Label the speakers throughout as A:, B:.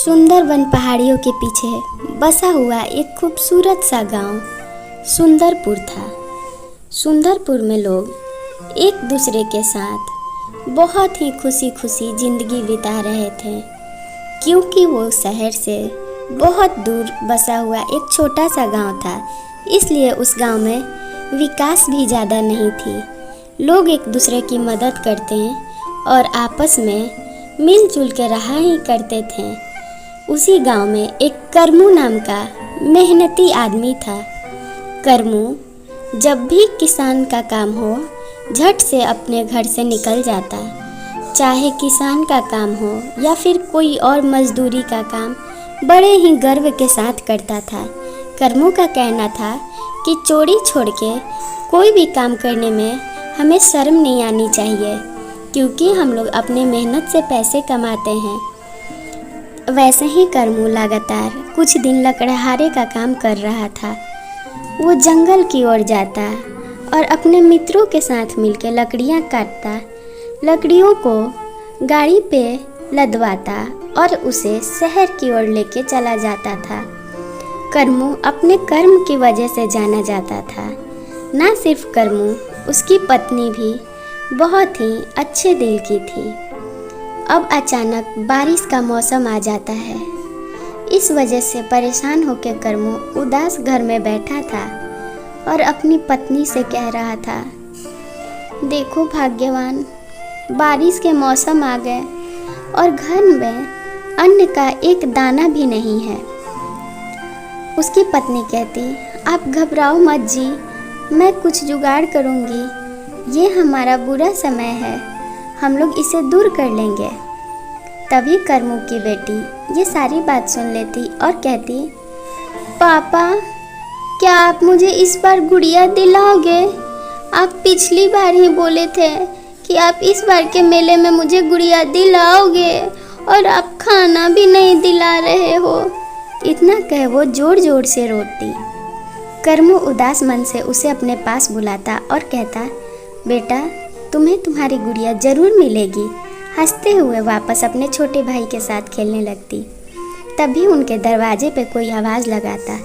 A: सुंदर वन पहाड़ियों के पीछे बसा हुआ एक खूबसूरत सा गांव सुंदरपुर था। सुंदरपुर में लोग एक दूसरे के साथ बहुत ही खुशी खुशी जिंदगी बिता रहे थे, क्योंकि वो शहर से बहुत दूर बसा हुआ एक छोटा सा गांव था। इसलिए उस गांव में विकास भी ज़्यादा नहीं थी। लोग एक दूसरे की मदद करते हैं और आपस में मिलजुल के रहा ही करते थे। उसी गांव में एक करमू नाम का मेहनती आदमी था। करमू जब भी किसान का काम हो झट से अपने घर से निकल जाता, चाहे किसान का काम हो या फिर कोई और मजदूरी का काम बड़े ही गर्व के साथ करता था। करमू का कहना था कि चोरी छोड़ के कोई भी काम करने में हमें शर्म नहीं आनी चाहिए, क्योंकि हम लोग अपने मेहनत से पैसे कमाते हैं। वैसे ही करमू लगातार कुछ दिन लकड़हारे का काम कर रहा था। वो जंगल की ओर जाता और अपने मित्रों के साथ मिलकर लकड़ियाँ काटता, लकड़ियों को गाड़ी पे लदवाता और उसे शहर की ओर लेके चला जाता था। करमू अपने कर्म की वजह से जाना जाता था। ना सिर्फ करमू, उसकी पत्नी भी बहुत ही अच्छे दिल की थी। अब अचानक बारिश का मौसम आ जाता है। इस वजह से परेशान होकर करमू उदास घर में बैठा था और अपनी पत्नी से कह रहा था, देखो भाग्यवान, बारिश के मौसम आ गए और घर में अन्न का एक दाना भी नहीं है। उसकी पत्नी कहती, आप घबराओ मत जी, मैं कुछ जुगाड़ करूँगी। ये हमारा बुरा समय है, हम लोग इसे दूर कर लेंगे। तभी करमू की बेटी ये सारी बात सुन लेती और कहती, पापा, क्या आप मुझे इस बार गुड़िया दिलाओगे? आप पिछली बार ही बोले थे कि आप इस बार के मेले में मुझे गुड़िया दिलाओगे और आप खाना भी नहीं दिला रहे हो। इतना कह वो जोर जोर से रोती। करमू उदास मन से उसे अपने पास बुलाता और कहता, बेटा, तुम्हें तुम्हारी गुड़िया जरूर मिलेगी। हंसते हुए वापस अपने छोटे भाई के साथ खेलने लगती। तभी उनके दरवाजे पे कोई आवाज़ लगाता।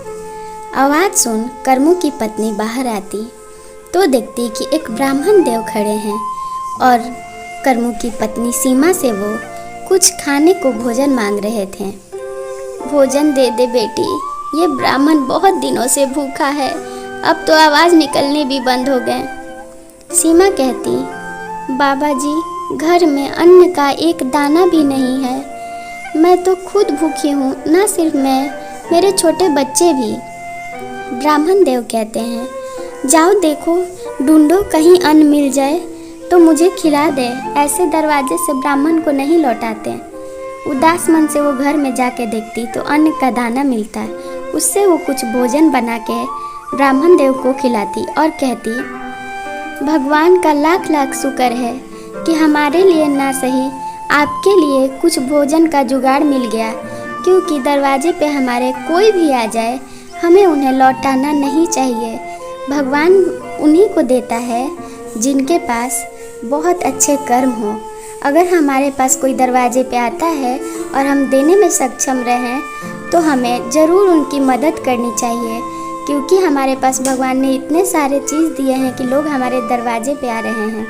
A: आवाज़ सुन करमू की पत्नी बाहर आती तो देखती कि एक ब्राह्मण देव खड़े हैं और करमू की पत्नी सीमा से वो कुछ खाने को भोजन मांग रहे थे। भोजन दे दे बेटी, ये ब्राह्मण बहुत दिनों से भूखा है, अब तो आवाज़ निकलने भी बंद हो गए। सीमा कहती, बाबा जी, घर में अन्न का एक दाना भी नहीं है। मैं तो खुद भूखी हूँ, ना सिर्फ मैं, मेरे छोटे बच्चे भी। ब्राह्मण देव कहते हैं, जाओ देखो, ढूंढो कहीं अन्न मिल जाए तो मुझे खिला दे। ऐसे दरवाजे से ब्राह्मण को नहीं लौटाते। उदास मन से वो घर में जाके देखती तो अन्न का दाना मिलता है। उससे वो कुछ भोजन बना के ब्राह्मण देव को खिलाती और कहती, भगवान का लाख लाख शुक्र है कि हमारे लिए ना सही आपके लिए कुछ भोजन का जुगाड़ मिल गया, क्योंकि दरवाजे पे हमारे कोई भी आ जाए हमें उन्हें लौटाना नहीं चाहिए। भगवान उन्हीं को देता है जिनके पास बहुत अच्छे कर्म हो। अगर हमारे पास कोई दरवाजे पे आता है और हम देने में सक्षम रहें तो हमें ज़रूर उनकी मदद करनी चाहिए, क्योंकि हमारे पास भगवान ने इतने सारे चीज़ दिए हैं कि लोग हमारे दरवाजे पे आ रहे हैं।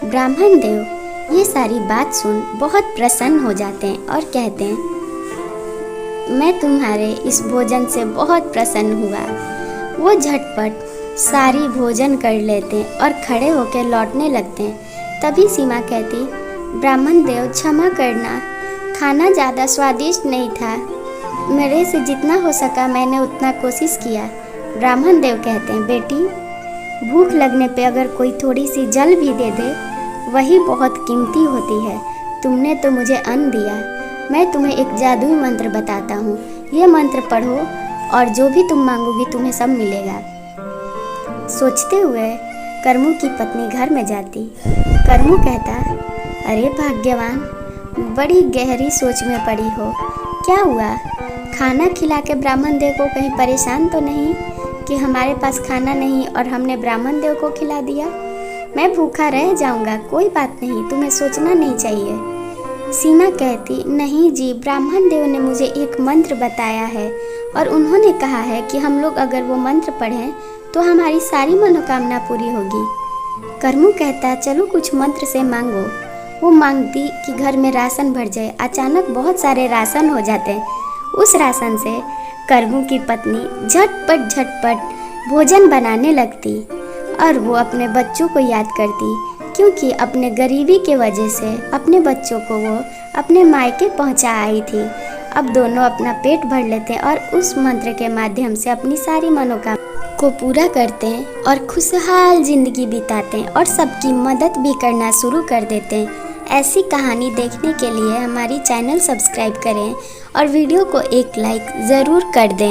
A: ब्राह्मण देव ये सारी बात सुन बहुत प्रसन्न हो जाते हैं और कहते हैं, मैं तुम्हारे इस भोजन से बहुत प्रसन्न हुआ। वो झटपट सारी भोजन कर लेते हैं और खड़े होकर लौटने लगते हैं। तभी सीमा कहती, ब्राह्मण देव क्षमा करना, खाना ज़्यादा स्वादिष्ट नहीं था। मेरे से जितना हो सका मैंने उतना कोशिश किया। ब्राह्मण देव कहते हैं, बेटी, भूख लगने पे अगर कोई थोड़ी सी जल भी दे दे वही बहुत कीमती होती है। तुमने तो मुझे अन्न दिया। मैं तुम्हें एक जादुई मंत्र बताता हूँ, ये मंत्र पढ़ो और जो भी तुम मांगोगी तुम्हें सब मिलेगा। सोचते हुए करमू की पत्नी घर में जाती। करमू कहता, अरे भाग्यवान, बड़ी गहरी सोच में पड़ी हो। क्या हुआ? खाना खिला के ब्राह्मण देव को कहीं परेशान तो नहीं कि हमारे पास खाना नहीं और हमने ब्राह्मण देव को खिला दिया? मैं भूखा रह जाऊंगा, कोई बात नहीं, तुम्हें सोचना नहीं चाहिए। सीमा कहती, नहीं जी, ब्राह्मण देव ने मुझे एक मंत्र बताया है और उन्होंने कहा है कि हम लोग अगर वो मंत्र पढ़ें तो हमारी सारी मनोकामना पूरी होगी। करमू कहता, चलो कुछ मंत्र से मांगो। वो मांगती कि घर में राशन भर जाए। अचानक बहुत सारे राशन हो जाते। उस राशन से करमू की पत्नी झटपट झटपट भोजन बनाने लगती और वो अपने बच्चों को याद करती, क्योंकि अपने गरीबी के वजह से अपने बच्चों को वो अपने मायके पहुंचा आई थी। अब दोनों अपना पेट भर लेते हैं और उस मंत्र के माध्यम से अपनी सारी मनोकामना को पूरा करते हैं और खुशहाल जिंदगी बिताते हैं और सबकी मदद भी करना शुरू कर देते हैं। ऐसी कहानी देखने के लिए हमारी चैनल सब्सक्राइब करें और वीडियो को एक लाइक ज़रूर कर दें।